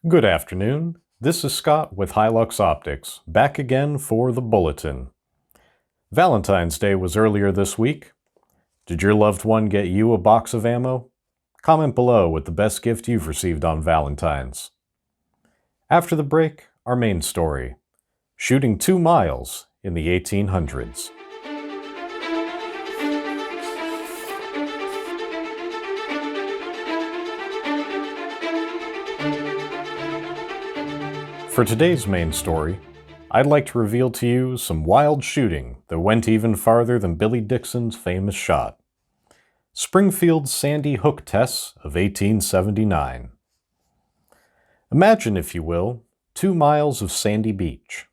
Good afternoon. This is Scott with Hi-Lux Optics, back again for the Bulletin. Valentine's Day was earlier this week. Did your loved one get you a box of ammo? Comment below with the best gift you've received on Valentine's. After the break, our main story: shooting 2 miles in the 1800s. For today's main story, I'd like to reveal to you some wild shooting that went even farther than Billy Dixon's famous shot. Springfield's Sandy Hook tests of 1879. Imagine, if you will, 2 miles of sandy beach.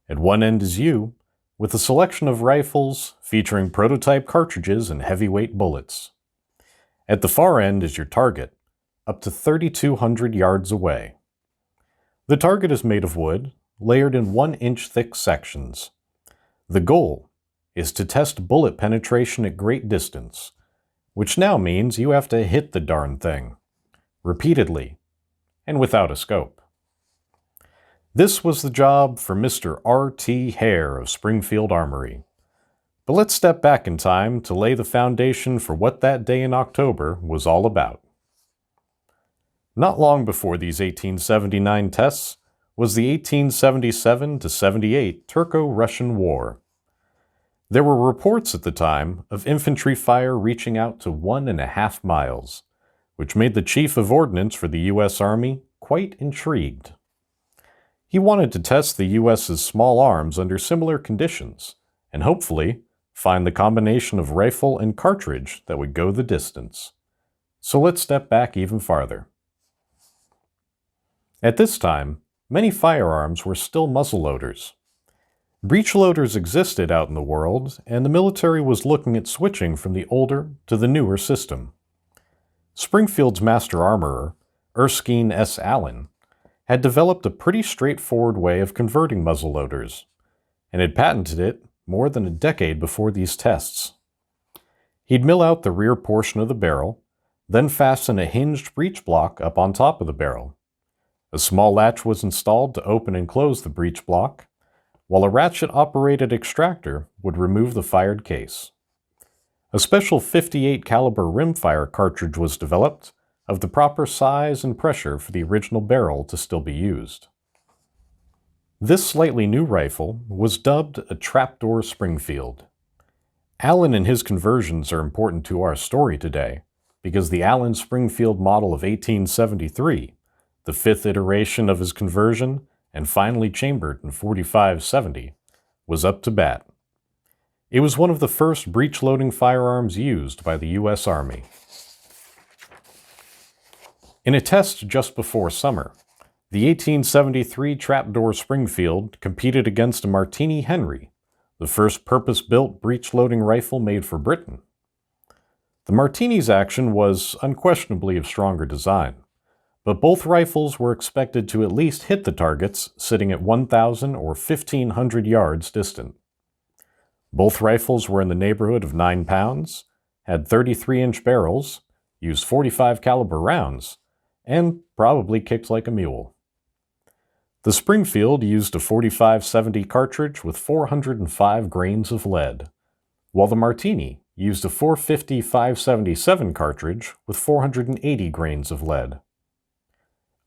At one end is you, with a selection of rifles featuring prototype cartridges and heavyweight bullets. At the far end is your target, up to 3,200 yards away. The target is made of wood, layered in 1-inch thick sections. The goal is to test bullet penetration at great distance, which now means you have to hit the darn thing, repeatedly, and without a scope. This was the job for Mr. R.T. Hare of Springfield Armory. But let's step back in time to lay the foundation for what that day in October was all about. Not long before these 1879 tests was the 1877-78 Turco-Russian War. There were reports at the time of infantry fire reaching out to 1.5 miles, which made the Chief of Ordnance for the U.S. Army quite intrigued. He wanted to test the U.S.'s small arms under similar conditions, and hopefully find the combination of rifle and cartridge that would go the distance. So let's step back even farther. At this time, many firearms were still muzzleloaders. Breechloaders existed out in the world, and the military was looking at switching from the older to the newer system. Springfield's master armorer, Erskine S. Allen, had developed a pretty straightforward way of converting muzzleloaders, and had patented it more than a decade before these tests. He'd mill out the rear portion of the barrel, then fasten a hinged breech block up on top of the barrel. A small latch was installed to open and close the breech block, while a ratchet-operated extractor would remove the fired case. A special .58 caliber rimfire cartridge was developed of the proper size and pressure for the original barrel to still be used. This slightly new rifle was dubbed a trapdoor Springfield. Allen and his conversions are important to our story today because the Allen Springfield model of 1873, the 5th iteration of his conversion, and finally chambered in .45-70, was up to bat. It was one of the first breech-loading firearms used by the U.S. Army. In a test just before summer, the 1873 trapdoor Springfield competed against a Martini Henry, the first purpose-built breech-loading rifle made for Britain. The Martini's action was unquestionably of stronger design, but both rifles were expected to at least hit the targets sitting at 1,000 or 1,500 yards distant. Both rifles were in the neighborhood of 9 pounds, had 33-inch barrels, used .45 caliber rounds, and probably kicked like a mule. The Springfield used a .45-70 cartridge with 405 grains of lead, while the Martini used a .450 577 cartridge with 480 grains of lead.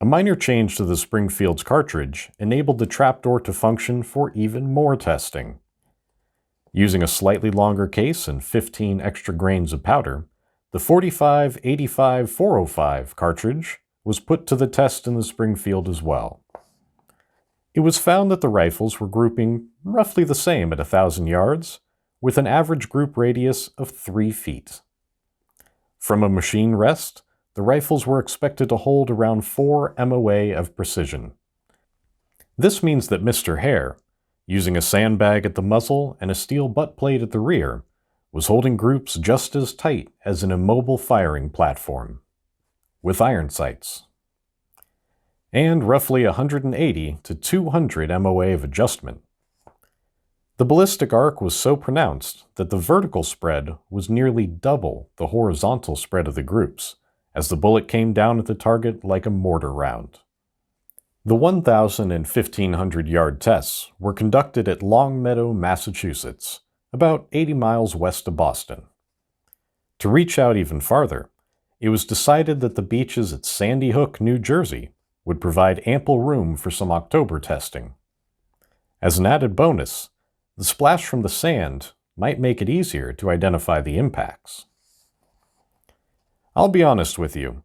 A minor change to the Springfield's cartridge enabled the trapdoor to function for even more testing. Using a slightly longer case and 15 extra grains of powder, the .45-85 405 cartridge was put to the test in the Springfield as well. It was found that the rifles were grouping roughly the same at 1,000 yards, with an average group radius of 3 feet. From a machine rest, the rifles were expected to hold around 4 MOA of precision. This means that Mr. Hare, using a sandbag at the muzzle and a steel butt plate at the rear, was holding groups just as tight as an immobile firing platform, with iron sights, and roughly 180 to 200 MOA of adjustment. The ballistic arc was so pronounced that the vertical spread was nearly double the horizontal spread of the groups, as the bullet came down at the target like a mortar round. The 1,000 and 1,500-yard tests were conducted at Longmeadow, Massachusetts, about 80 miles west of Boston. To reach out even farther, it was decided that the beaches at Sandy Hook, New Jersey, would provide ample room for some October testing. As an added bonus, the splash from the sand might make it easier to identify the impacts. I'll be honest with you.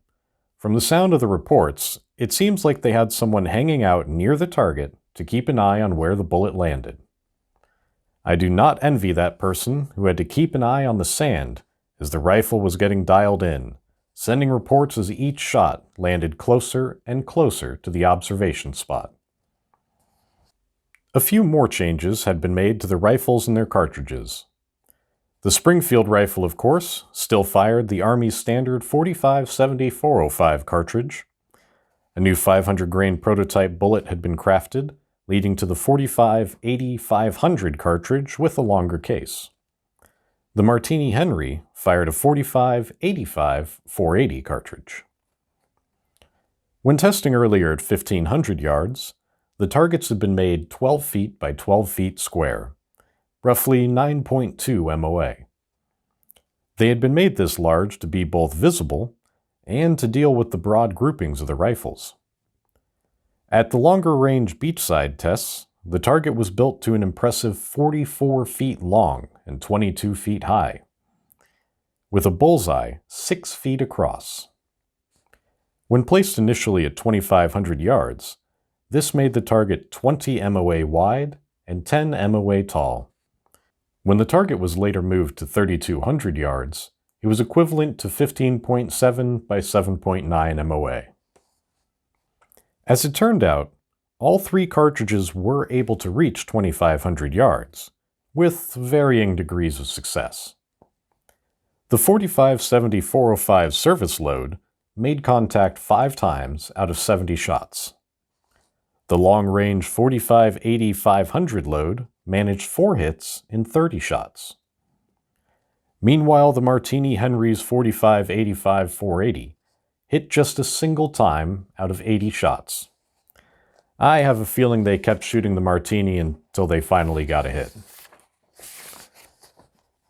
From the sound of the reports, it seems like they had someone hanging out near the target to keep an eye on where the bullet landed. I do not envy that person who had to keep an eye on the sand as the rifle was getting dialed in, sending reports as each shot landed closer and closer to the observation spot. A few more changes had been made to the rifles and their cartridges. The Springfield rifle, of course, still fired the Army's standard 45-70-405 cartridge. A new 500-grain prototype bullet had been crafted, leading to the 45-80-500 cartridge with a longer case. The Martini Henry fired a 45-85-480 cartridge. When testing earlier at 1,500 yards, the targets had been made 12 feet by 12 feet square, roughly 9.2 MOA. They had been made this large to be both visible and to deal with the broad groupings of the rifles. At the longer-range beachside tests, the target was built to an impressive 44 feet long and 22 feet high, with a bullseye 6 feet across. When placed initially at 2,500 yards, this made the target 20 MOA wide and 10 MOA tall. When the target was later moved to 3,200 yards, it was equivalent to 15.7 by 7.9 MOA. As it turned out, all three cartridges were able to reach 2,500 yards, with varying degrees of success. The 45-70-405 service load made contact 5 times out of 70 shots. The long-range 45-80-500 load managed 4 hits in 30 shots. Meanwhile, the Martini Henry's 45-85-480 hit just a single time out of 80 shots. I have a feeling they kept shooting the Martini until they finally got a hit.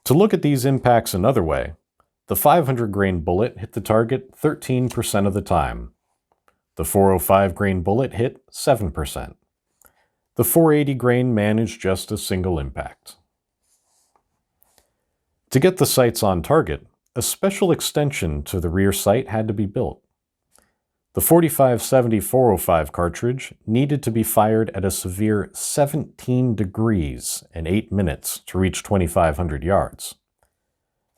To look at these impacts another way, the 500-grain bullet hit the target 13% of the time. The 405-grain bullet hit 7%. The 480-grain managed just a single impact. To get the sights on target, a special extension to the rear sight had to be built. The 45-70-405 cartridge needed to be fired at a severe 17 degrees and 8 minutes to reach 2,500 yards.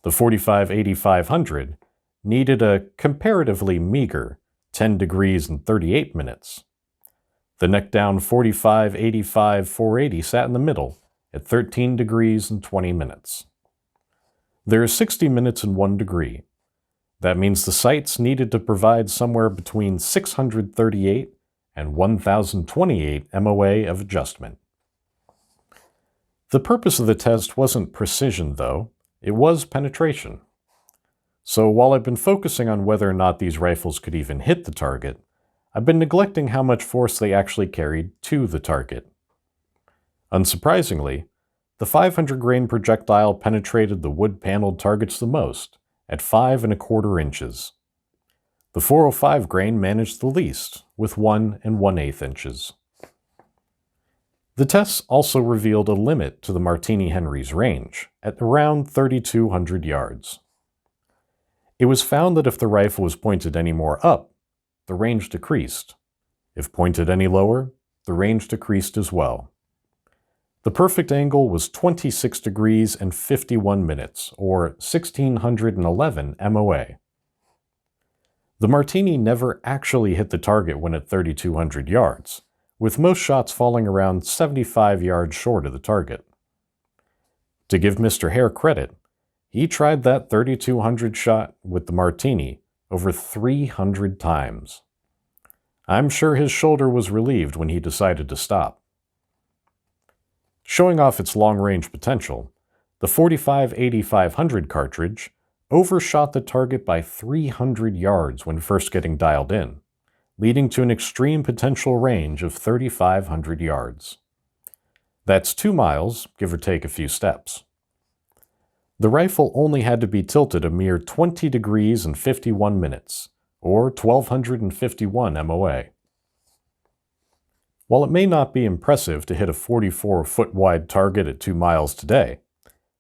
The 45-80-500 needed a comparatively meager 10 degrees and 38 minutes. The neck-down 45-85-480 sat in the middle at 13 degrees and 20 minutes. There is 60 minutes and 1 degree. That means the sights needed to provide somewhere between 638 and 1,028 MOA of adjustment. The purpose of the test wasn't precision, though. It was penetration. So while I've been focusing on whether or not these rifles could even hit the target, I've been neglecting how much force they actually carried to the target. Unsurprisingly, the 500-grain projectile penetrated the wood-paneled targets the most, at 5 1/4 inches. The 405-grain managed the least, with 1 1/8 inches. The tests also revealed a limit to the Martini Henry's range, at around 3,200 yards. It was found that if the rifle was pointed any more up, the range decreased. If pointed any lower, the range decreased as well. The perfect angle was 26 degrees and 51 minutes, or 1,611 MOA. The Martini never actually hit the target when at 3,200 yards, with most shots falling around 75 yards short of the target. To give Mr. Hare credit, he tried that 3,200 shot with the Martini over 300 times. I'm sure his shoulder was relieved when he decided to stop. Showing off its long-range potential, the 45-8500 cartridge overshot the target by 300 yards when first getting dialed in, leading to an extreme potential range of 3,500 yards. That's 2 miles, give or take a few steps. The rifle only had to be tilted a mere 20 degrees and 51 minutes, or 1,251 MOA. While it may not be impressive to hit a 44-foot-wide target at 2 miles today,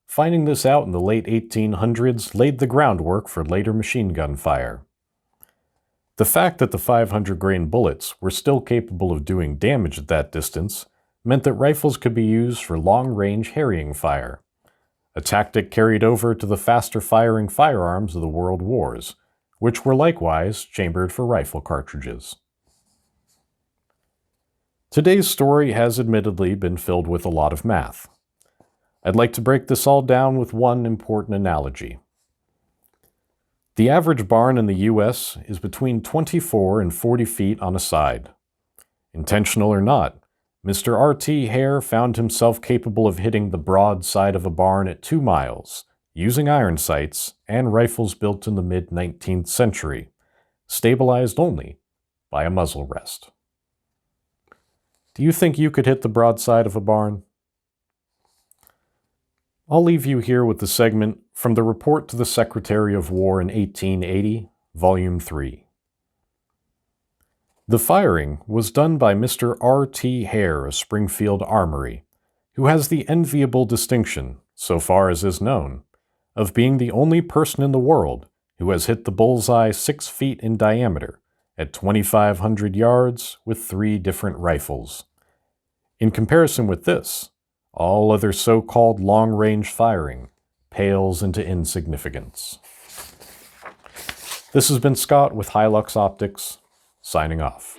finding this out in the late 1800s laid the groundwork for later machine gun fire. The fact that the 500-grain bullets were still capable of doing damage at that distance meant that rifles could be used for long-range harrying fire, a tactic carried over to the faster-firing firearms of the World Wars, which were likewise chambered for rifle cartridges. Today's story has admittedly been filled with a lot of math. I'd like to break this all down with one important analogy. The average barn in the U.S. is between 24 and 40 feet on a side. Intentional or not, Mr. R.T. Hare found himself capable of hitting the broad side of a barn at 2 miles, using iron sights and rifles built in the mid-19th century, stabilized only by a muzzle rest. Do you think you could hit the broadside of a barn? I'll leave you here with the segment from the Report to the Secretary of War in 1880, Volume 3. The firing was done by Mr. R.T. Hare of Springfield Armory, who has the enviable distinction, so far as is known, of being the only person in the world who has hit the bullseye 6 feet in diameter at 2,500 yards with 3 different rifles. In comparison with this, all other so-called long-range firing pales into insignificance. This has been Scott with Hi-Lux Optics, signing off.